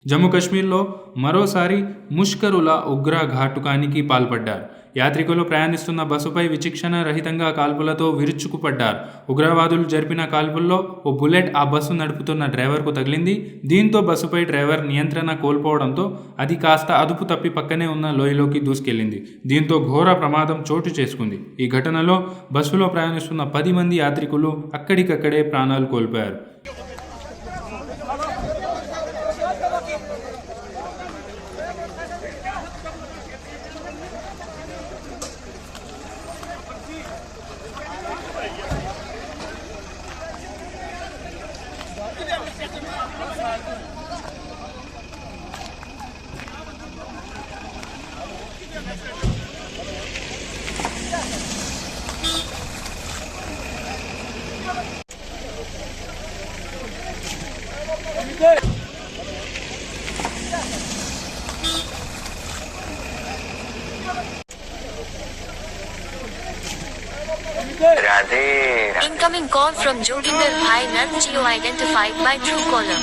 జమ్మూ కాశ్మీర్లో మరోసారి ముష్కరుల ఉగ్ర ఘాతుకానికి పాల్పడ్డారు. యాత్రికులు ప్రయాణిస్తున్న బస్సుపై విచక్షణ రహితంగా కాల్పులతో విరుచుకుపడ్డారు. ఉగ్రవాదులు జరిపిన కాల్పుల్లో ఓ బుల్లెట్ ఆ బస్సు నడుపుతున్న డ్రైవర్కు తగిలింది. దీంతో బస్సుపై డ్రైవర్ నియంత్రణ కోల్పోవడంతో అది కాస్త అదుపు తప్పి పక్కనే ఉన్న లోయలోకి దూసుకెళ్లింది. దీంతో ఘోర ప్రమాదం చోటు చేసుకుంది. ఈ ఘటనలో బస్సులో ప్రయాణిస్తున్న 10 మంది యాత్రికులు అక్కడికక్కడే ప్రాణాలు కోల్పోయారు. Incoming call from Joginder Bhai Nand Geo identified by Truecaller.